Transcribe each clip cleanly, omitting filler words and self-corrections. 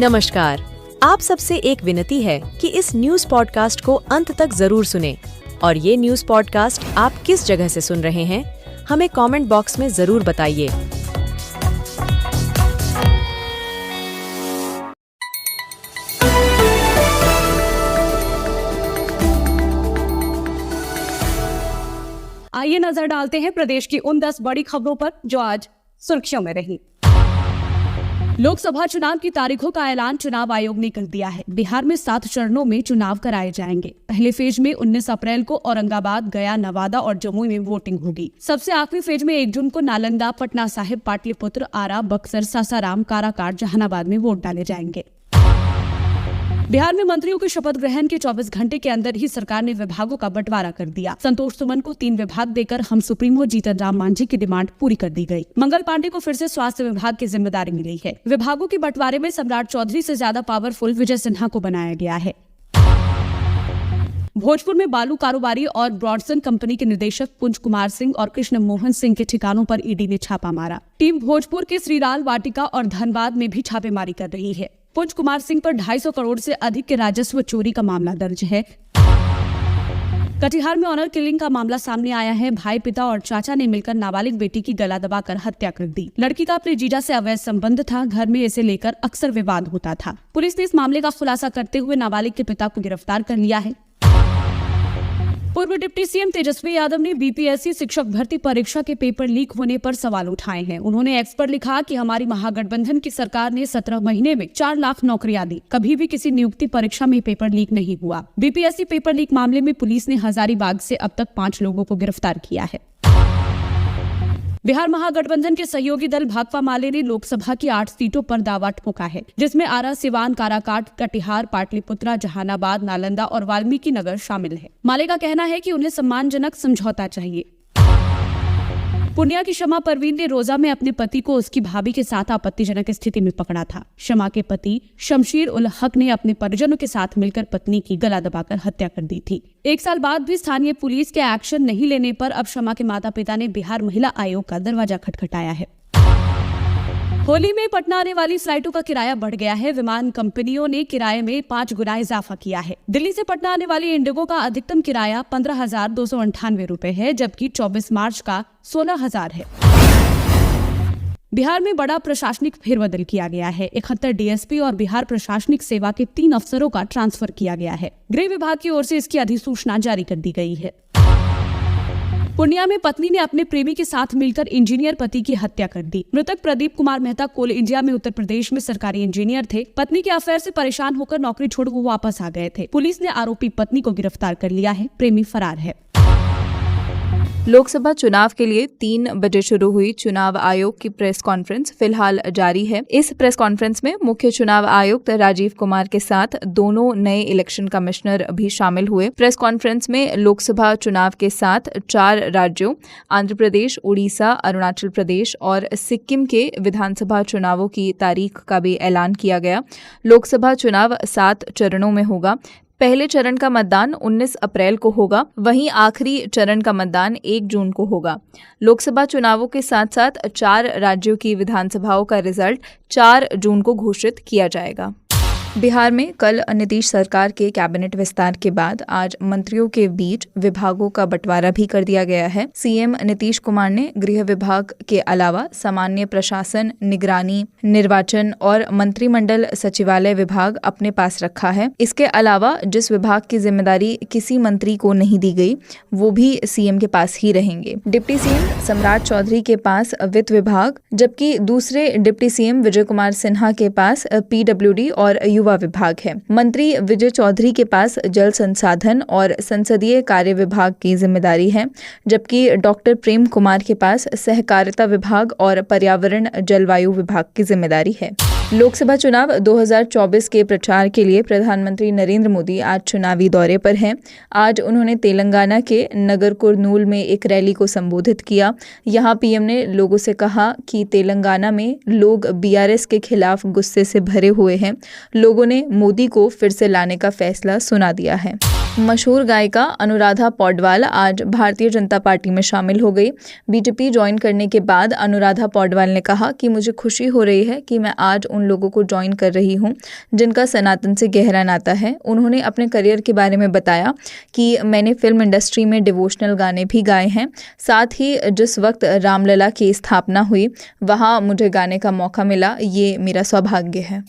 नमस्कार। आप सबसे एक विनती है कि इस न्यूज पॉडकास्ट को अंत तक जरूर सुनें और ये न्यूज पॉडकास्ट आप किस जगह से सुन रहे हैं, हमें कमेंट बॉक्स में जरूर बताइए। आइए नजर डालते हैं प्रदेश की उन 10 बड़ी खबरों पर जो आज सुर्खियों में रही। लोकसभा चुनाव की तारीखों का ऐलान चुनाव आयोग ने कर दिया है। बिहार में 7 चरणों में चुनाव कराए जाएंगे। पहले फेज में 19 अप्रैल को औरंगाबाद, गया, नवादा और जमुई में वोटिंग होगी। सबसे आखिरी फेज में 1 जून को नालंदा, पटना साहिब, पाटलिपुत्र, आरा, बक्सर, सासाराम, काराकाट, जहानाबाद में वोट डाले जाएंगे। बिहार में मंत्रियों के शपथ ग्रहण के 24 घंटे के अंदर ही सरकार ने विभागों का बंटवारा कर दिया। संतोष सुमन को 3 विभाग देकर हम सुप्रीमो जीतन राम मांझी की डिमांड पूरी कर दी गई। मंगल पांडे को फिर से स्वास्थ्य विभाग की जिम्मेदारी मिली है। विभागों के बंटवारे में सम्राट चौधरी से ज्यादा पावरफुल विजय सिन्हा को बनाया गया है। भोजपुर में बालू कारोबारी और ब्रॉडसन कंपनी के निदेशक पुंज कुमार सिंह और कृष्ण मोहन सिंह के ठिकानों पर ईडी ने छापा मारा। टीम भोजपुर के श्रीलाल वाटिका और धनबाद में भी छापेमारी कर रही है। पुंज कुमार सिंह पर 250 करोड़ से अधिक के राजस्व चोरी का मामला दर्ज है। कटिहार में ऑनर किलिंग का मामला सामने आया है। भाई, पिता और चाचा ने मिलकर नाबालिग बेटी की गला दबाकर हत्या कर दी। लड़की का अपने जीजा से अवैध संबंध था। घर में इसे लेकर अक्सर विवाद होता था। पुलिस ने इस मामले का खुलासा करते हुए नाबालिग के पिता को गिरफ्तार कर लिया है। पूर्व डिप्टी सीएम तेजस्वी यादव ने बीपीएससी शिक्षक भर्ती परीक्षा के पेपर लीक होने पर सवाल उठाए हैं। उन्होंने एक्स पर लिखा कि हमारी महागठबंधन की सरकार ने 17 महीने में 4 लाख नौकरियां दी। कभी भी किसी नियुक्ति परीक्षा में पेपर लीक नहीं हुआ। बीपीएससी पेपर लीक मामले में पुलिस ने हजारीबाग से अब तक 5 लोगों को गिरफ्तार किया है। बिहार महागठबंधन के सहयोगी दल भाकपा माले ने लोकसभा की 8 सीटों पर दावा ठोका है, जिसमें आरा, सिवान, काराकाट, कटिहार, पाटलिपुत्रा, जहानाबाद, नालंदा और वाल्मीकि नगर शामिल है। माले का कहना है कि उन्हें सम्मानजनक समझौता चाहिए। पूर्णिया की शमा परवीन ने रोजा में अपने पति को उसकी भाभी के साथ आपत्तिजनक स्थिति में पकड़ा था। शमा के पति शमशीर उल हक ने अपने परिजनों के साथ मिलकर पत्नी की गला दबाकर हत्या कर दी थी। 1 साल बाद भी स्थानीय पुलिस के एक्शन नहीं लेने पर अब शमा के माता पिता ने बिहार महिला आयोग का दरवाजा खटखटाया है। होली में पटना आने वाली फ्लाइटों का किराया बढ़ गया है। विमान कंपनियों ने किराए में 5 गुना इजाफा किया है। दिल्ली से पटना आने वाली इंडिगो का अधिकतम किराया 15,298 रुपए है, जबकि 24 मार्च का 16,000 है। बिहार में बड़ा प्रशासनिक फेरबदल किया गया है। 71 डीएसपी और बिहार प्रशासनिक सेवा के 3 अफसरों का ट्रांसफर किया गया है। गृह विभाग की ओर से इसकी अधिसूचना जारी कर दी गई है। पूर्णिया में पत्नी ने अपने प्रेमी के साथ मिलकर इंजीनियर पति की हत्या कर दी। मृतक प्रदीप कुमार मेहता कोल इंडिया में उत्तर प्रदेश में सरकारी इंजीनियर थे। पत्नी के अफेयर से परेशान होकर नौकरी छोड़कर वापस आ गए थे। पुलिस ने आरोपी पत्नी को गिरफ्तार कर लिया है। प्रेमी फरार है। लोकसभा चुनाव के लिए 3 बजे शुरू हुई चुनाव आयोग की प्रेस कॉन्फ्रेंस फिलहाल जारी है। इस प्रेस कॉन्फ्रेंस में मुख्य चुनाव आयुक्त राजीव कुमार के साथ दोनों नए इलेक्शन कमिश्नर भी शामिल हुए। प्रेस कॉन्फ्रेंस में लोकसभा चुनाव के साथ 4 राज्यों आंध्र प्रदेश, उड़ीसा, अरुणाचल प्रदेश और सिक्किम के विधानसभा चुनावों की तारीख का भी ऐलान किया गया। लोकसभा चुनाव 7 चरणों में होगा। पहले चरण का मतदान 19 अप्रैल को होगा, वहीं आखिरी चरण का मतदान 1 जून को होगा। लोकसभा चुनावों के साथ साथ 4 राज्यों की विधानसभाओं का रिजल्ट 4 जून को घोषित किया जाएगा। बिहार में कल नीतीश सरकार के कैबिनेट विस्तार के बाद आज मंत्रियों के बीच विभागों का बंटवारा भी कर दिया गया है। सीएम नीतीश कुमार ने गृह विभाग के अलावा सामान्य प्रशासन, निगरानी, निर्वाचन और मंत्रिमंडल सचिवालय विभाग अपने पास रखा है। इसके अलावा जिस विभाग की जिम्मेदारी किसी मंत्री को नहीं दी गई, वो भी सीएम के पास ही रहेंगे। डिप्टी सीएम सम्राट चौधरी के पास वित्त विभाग, जबकि दूसरे डिप्टी सीएम विजय कुमार सिन्हा के पास पीडब्ल्यूडी और युवा विभाग है। मंत्री विजय चौधरी के पास जल संसाधन और संसदीय कार्य विभाग की जिम्मेदारी है, जबकि डॉक्टर प्रेम कुमार के पास सहकारिता विभाग और पर्यावरण जलवायु विभाग की जिम्मेदारी है। लोकसभा चुनाव 2024 के प्रचार के लिए प्रधानमंत्री नरेंद्र मोदी आज चुनावी दौरे पर हैं। आज उन्होंने तेलंगाना के नगर कुर्नूल में एक रैली को संबोधित किया। यहां पीएम ने लोगों से कहा कि तेलंगाना में लोग बीआरएस के खिलाफ गुस्से से भरे हुए हैं। लोगों ने मोदी को फिर से लाने का फैसला सुना दिया है। मशहूर गायिका अनुराधा पौडवाल आज भारतीय जनता पार्टी में शामिल हो गई। बीजेपी ज्वाइन करने के बाद अनुराधा पौडवाल ने कहा कि मुझे खुशी हो रही है कि मैं आज उन लोगों को ज्वाइन कर रही हूं जिनका सनातन से गहरा नाता है। उन्होंने अपने करियर के बारे में बताया कि मैंने फिल्म इंडस्ट्री में डिवोशनल गाने भी गाए हैं। साथ ही जिस वक्त रामलला की स्थापना हुई वहाँ मुझे गाने का मौका मिला, ये मेरा सौभाग्य है।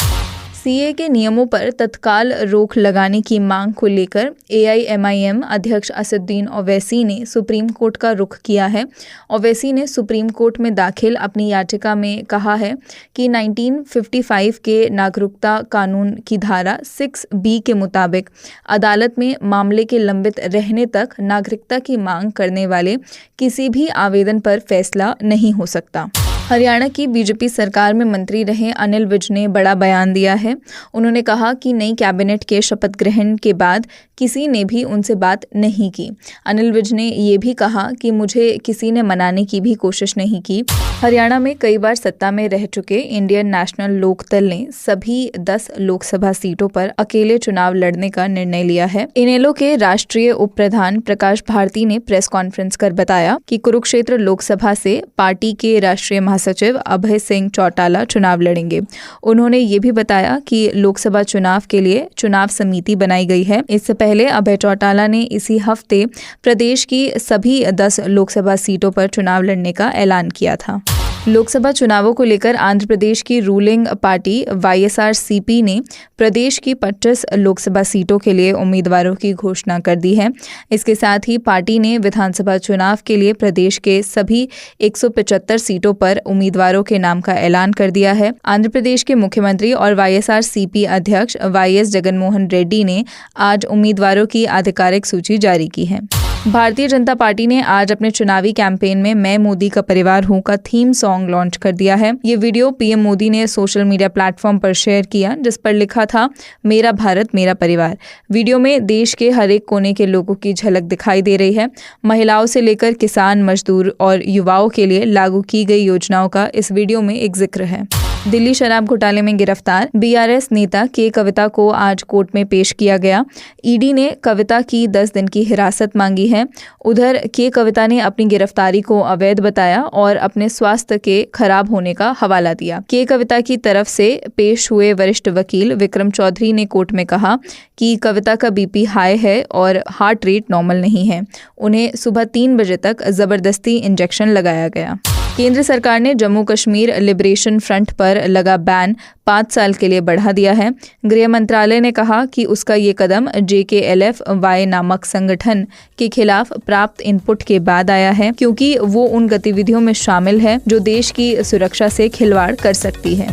सीए के नियमों पर तत्काल रोक लगाने की मांग को लेकर एआईएमआईएम अध्यक्ष असदुद्दीन ओवैसी ने सुप्रीम कोर्ट का रुख किया है। ओवैसी ने सुप्रीम कोर्ट में दाखिल अपनी याचिका में कहा है कि 1955 के नागरिकता कानून की धारा 6B के मुताबिक अदालत में मामले के लंबित रहने तक नागरिकता की मांग करने वाले किसी भी आवेदन पर फैसला नहीं हो सकता। हरियाणा की बीजेपी सरकार में मंत्री रहे अनिल विज ने बड़ा बयान दिया है। उन्होंने कहा कि नई कैबिनेट के शपथ ग्रहण के बाद किसी ने भी उनसे बात नहीं की। अनिल विज ने ये भी कहा कि मुझे किसी ने मनाने की भी कोशिश नहीं की। हरियाणा में कई बार सत्ता में रह चुके इंडियन नेशनल लोकदल ने सभी 10 लोकसभा सीटों पर अकेले चुनाव लड़ने का निर्णय लिया है। इनेलो के राष्ट्रीय उप प्रधान प्रकाश भारती ने प्रेस कॉन्फ्रेंस कर बताया कि कुरुक्षेत्र लोकसभा से पार्टी के राष्ट्रीय महासचिव अभय सिंह चौटाला चुनाव लड़ेंगे। उन्होंने ये भी बताया कि लोकसभा चुनाव के लिए चुनाव समिति बनाई गई है। इससे पहले अभय चौटाला ने इसी हफ्ते प्रदेश की सभी 10 लोकसभा सीटों पर चुनाव लड़ने का ऐलान किया था। लोकसभा चुनावों को लेकर आंध्र प्रदेश की रूलिंग पार्टी वाईएसआरसीपी ने प्रदेश की 25 लोकसभा सीटों के लिए उम्मीदवारों की घोषणा कर दी है। इसके साथ ही पार्टी ने विधानसभा चुनाव के लिए प्रदेश के सभी 175 सीटों पर उम्मीदवारों के नाम का ऐलान कर दिया है। आंध्र प्रदेश के मुख्यमंत्री और वाईएसआरसीपी अध्यक्ष वाईएस जगनमोहन रेड्डी ने आज उम्मीदवारों की आधिकारिक सूची जारी की है। भारतीय जनता पार्टी ने आज अपने चुनावी कैंपेन में मैं मोदी का परिवार हूं का थीम सॉन्ग लॉन्च कर दिया है। ये वीडियो पीएम मोदी ने सोशल मीडिया प्लेटफॉर्म पर शेयर किया, जिस पर लिखा था मेरा भारत मेरा परिवार। वीडियो में देश के हर एक कोने के लोगों की झलक दिखाई दे रही है। महिलाओं से लेकर किसान, मजदूर और युवाओं के लिए लागू की गई योजनाओं का इस वीडियो में एक जिक्र है। दिल्ली शराब घोटाले में गिरफ्तार बीआरएस नेता के कविता को आज कोर्ट में पेश किया गया। ईडी ने कविता की 10 दिन की हिरासत मांगी है। उधर के कविता ने अपनी गिरफ्तारी को अवैध बताया और अपने स्वास्थ्य के खराब होने का हवाला दिया। के कविता की तरफ से पेश हुए वरिष्ठ वकील विक्रम चौधरी ने कोर्ट में कहा कि कविता का बीपी हाई है और हार्ट रेट नॉर्मल नहीं है। उन्हें सुबह 3 बजे तक जबरदस्ती इंजेक्शन लगाया गया। केंद्र सरकार ने जम्मू कश्मीर लिबरेशन फ्रंट पर लगा बैन 5 साल के लिए बढ़ा दिया है। गृह मंत्रालय ने कहा कि उसका ये कदम JKLF-Y नामक संगठन के खिलाफ प्राप्त इनपुट के बाद आया है, क्योंकि वो उन गतिविधियों में शामिल है जो देश की सुरक्षा से खिलवाड़ कर सकती है।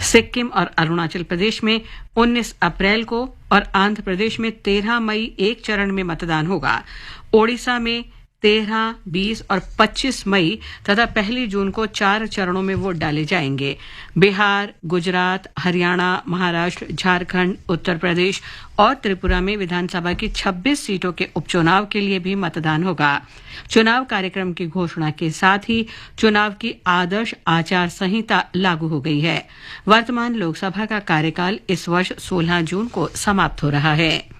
सिक्किम और अरुणाचल प्रदेश में 19 अप्रैल को और आंध्र प्रदेश में 13 मई एक चरण में मतदान होगा। ओडिशा में 13, 20 और 25 मई तथा 1 जून को 4 चरणों में वोट डाले जाएंगे। बिहार, गुजरात, हरियाणा, महाराष्ट्र, झारखंड, उत्तर प्रदेश और त्रिपुरा में विधानसभा की 26 सीटों के उपचुनाव के लिए भी मतदान होगा। चुनाव कार्यक्रम की घोषणा के साथ ही चुनाव की आदर्श आचार संहिता लागू हो गई है। वर्तमान लोकसभा का कार्यकाल इस वर्ष 16 जून को समाप्त हो रहा है।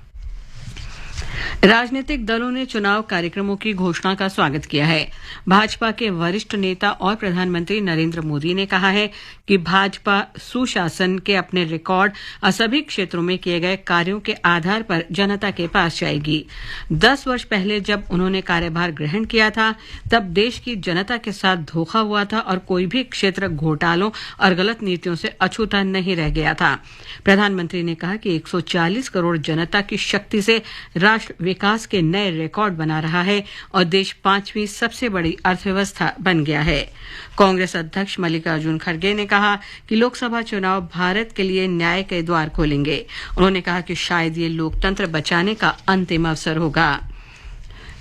राजनीतिक दलों ने चुनाव कार्यक्रमों की घोषणा का स्वागत किया है। भाजपा के वरिष्ठ नेता और प्रधानमंत्री नरेंद्र मोदी ने कहा है कि भाजपा सुशासन के अपने रिकॉर्ड और सभी क्षेत्रों में किए गए कार्यों के आधार पर जनता के पास जाएगी। 10 वर्ष पहले जब उन्होंने कार्यभार ग्रहण किया था, तब देश की जनता के साथ धोखा हुआ था और कोई भी क्षेत्र घोटालों और गलत नीतियों से अछूता नहीं रह गया था। प्रधानमंत्री ने कहा कि 140 करोड़ जनता की शक्ति से राष्ट्र विकास के नए रिकॉर्ड बना रहा है और देश 5वीं सबसे बड़ी अर्थव्यवस्था बन गया है। कांग्रेस अध्यक्ष मल्लिकार्जुन खड़गे ने कहा कि लोकसभा चुनाव भारत के लिए न्याय के द्वार खोलेंगे। उन्होंने कहा कि शायद ये लोकतंत्र बचाने का अंतिम अवसर होगा।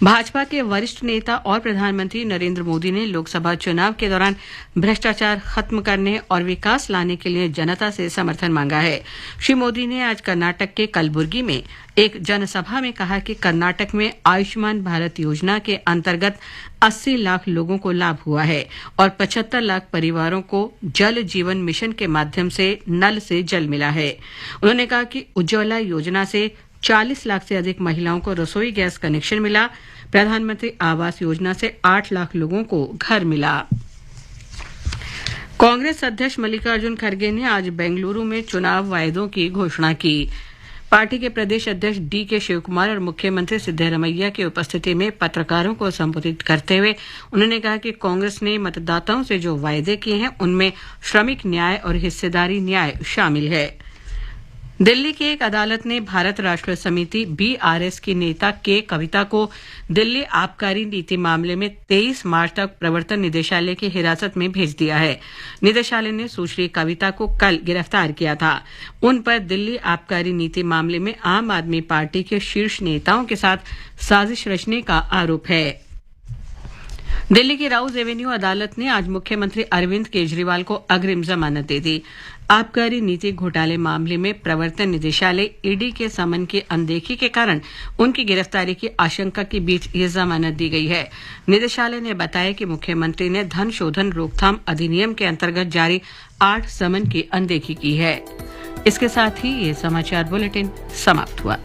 भाजपा के वरिष्ठ नेता और प्रधानमंत्री नरेंद्र मोदी ने लोकसभा चुनाव के दौरान भ्रष्टाचार खत्म करने और विकास लाने के लिए जनता से समर्थन मांगा है। श्री मोदी ने आज कर्नाटक के कलबुर्गी में एक जनसभा में कहा कि कर्नाटक में आयुष्मान भारत योजना के अंतर्गत 80 लाख लोगों को लाभ हुआ है और 75 लाख परिवारों को जल जीवन मिशन के माध्यम से नल से जल मिला है। उन्होंने कहा कि उज्ज्वला योजना से 40 लाख से अधिक महिलाओं को रसोई गैस कनेक्शन मिला। प्रधानमंत्री आवास योजना से 8 लाख लोगों को घर मिला। कांग्रेस अध्यक्ष मल्लिकार्जुन खड़गे ने आज बेंगलुरु में चुनाव वायदों की घोषणा की। पार्टी के प्रदेश अध्यक्ष डी.के. शिवकुमार और मुख्यमंत्री सिद्धरमैया की उपस्थिति में पत्रकारों को संबोधित करते हुए उन्होंने कहा कि कांग्रेस ने मतदाताओं से जो वायदे किए हैं उनमें श्रमिक न्याय और हिस्सेदारी न्याय शामिल है। दिल्ली की एक अदालत ने भारत राष्ट्र समिति बीआरएस की नेता के कविता को दिल्ली आबकारी नीति मामले में 23 मार्च तक प्रवर्तन निदेशालय की हिरासत में भेज दिया है। निदेशालय ने सुश्री कविता को कल गिरफ्तार किया था। उन पर दिल्ली आबकारी नीति मामले में आम आदमी पार्टी के शीर्ष नेताओं के साथ साजिश रचने का आरोप है। दिल्ली की राउज एवेन्यू अदालत ने आज मुख्यमंत्री अरविंद केजरीवाल को अग्रिम जमानत दे दी। आबकारी नीति घोटाले मामले में प्रवर्तन निदेशालय ईडी के समन की अनदेखी के कारण उनकी गिरफ्तारी की आशंका के बीच ये जमानत दी गई है। निदेशालय ने बताया कि मुख्यमंत्री ने धन शोधन रोकथाम अधिनियम के अंतर्गत जारी 8 समन की अनदेखी की है। इसके साथ ही ये समाचार बुलेटिन समाप्त हुआ।